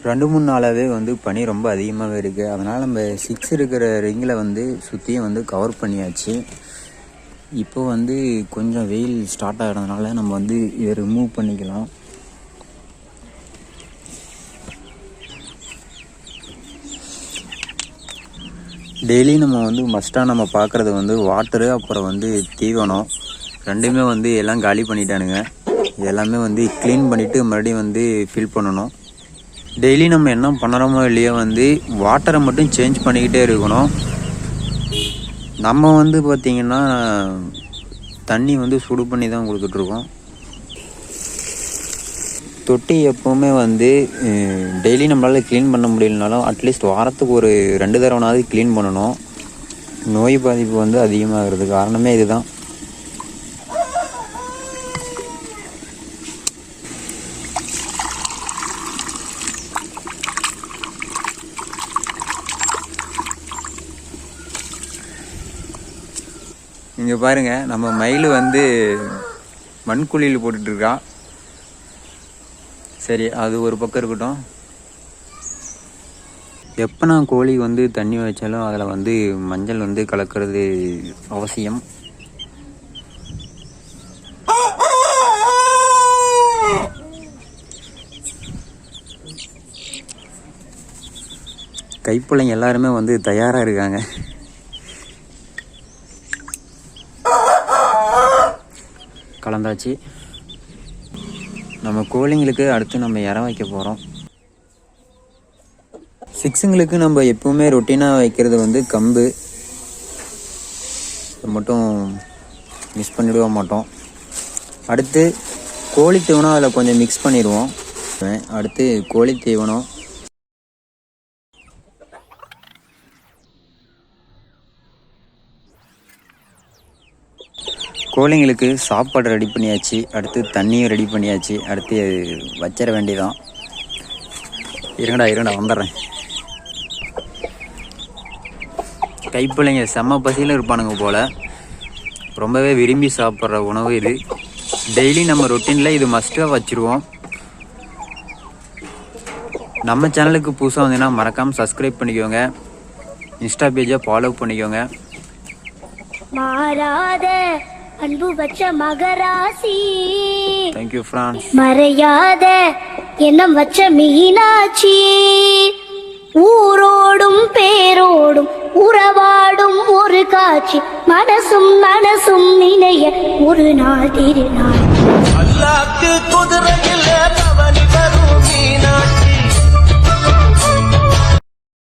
2-3 நாளாகவே வந்து பனி ரொம்ப அதிகமாகவே இருக்குது. அதனால் நம்ம 6 இருக்கிற ரிங்கில் வந்து சுற்றியும் வந்து கவர் பண்ணியாச்சு. இப்போ வந்து கொஞ்சம் வெயில் ஸ்டார்ட் ஆகிறதுனால நம்ம வந்து இதை ரிமூவ் பண்ணிக்கலாம். டெய்லி நம்ம வந்து மஸ்ட்டாக நம்ம பார்க்குறது வந்து வாட்டரு, அப்புறம் வந்து தீவனம் ரெண்டுமே வந்து எல்லாம் காலி பண்ணிட்டானுங்க. எல்லாமே வந்து க்ளீன் பண்ணிவிட்டு மறுபடியும் வந்து ஃபில் பண்ணணும். டெய்லி நம்ம என்ன பண்ணுறோமோ இல்லையோ வந்து வாட்டரை மட்டும் சேஞ்ச் பண்ணிக்கிட்டே இருக்கணும். நம்ம வந்து பார்த்திங்கன்னா தண்ணி வந்து சுடு பண்ணி தான் கொடுத்துட்ருக்கோம். தொட்டி எப்போவுமே வந்து டெய்லி நம்மளால் க்ளீன் பண்ண முடியலனாலும் அட்லீஸ்ட் வாரத்துக்கு ஒரு 2 தடவைனாவது க்ளீன் பண்ணணும். நோய் பாதிப்பு வந்து அதிகமாகிறதுக்கு காரணமே இதுதான். இங்கே பாருங்கள், நம்ம மயில் வந்து மண்குழியில் போட்டுட்ருக்கான். சரி, அது ஒரு பக்கம் இருக்கட்டும். எப்போ நான் கோழி வந்து தண்ணி வச்சாலும் அதில் வந்து மஞ்சள் வந்து கலக்கிறது அவசியம். கைப்பிள்ளைங்க எல்லாருமே வந்து தயாராக இருக்காங்க. கலந்தாச்சு. நம்ம கோழிங்களுக்கு அடுத்து நம்ம இற வைக்க போகிறோம். 6ங்களுக்கு நம்ம எப்பவுமே ரொட்டீனாக வைக்கிறது வந்து கம்பு மட்டும் மிஸ் பண்ணிவிட மாட்டோம். அடுத்து கோழி தீவனம் அதில் கொஞ்சம் மிக்ஸ் பண்ணிடுவோம். அடுத்து கோழி தீவனம், கோழிங்களுக்கு சாப்பாடு ரெடி பண்ணியாச்சு. அடுத்து தண்ணியும் ரெடி பண்ணியாச்சு. அடுத்து வச்சிட வேண்டியதான். இருங்கடா வந்துடுறேன். கைப்பிள்ளைங்க செம்ம பசியில் இருப்பானுங்க போல். ரொம்பவே விரும்பி சாப்பிட்ற உணவு இது. டெய்லி நம்ம ரொட்டீனில் இது மஸ்ட்டாக வச்சுருவோம். நம்ம சேனலுக்கு புதுசாக வந்தீங்கன்னா மறக்காமல் சப்ஸ்கிரைப் பண்ணிக்கோங்க. இன்ஸ்டா பேஜை ஃபாலோ பண்ணிக்கோங்க. மாறாத அன்பு வச்ச மகராசி, தேங்க்யூ ஃப்ரான்ஸ். மறையாத எண்ணம் வச்ச மீனாட்சி, ஊரோடும் பேரோடும் உறவாடும் ஒரு காட்சி, மனசும் மனசும் நினைய ஒரு நாள் திருநாள்.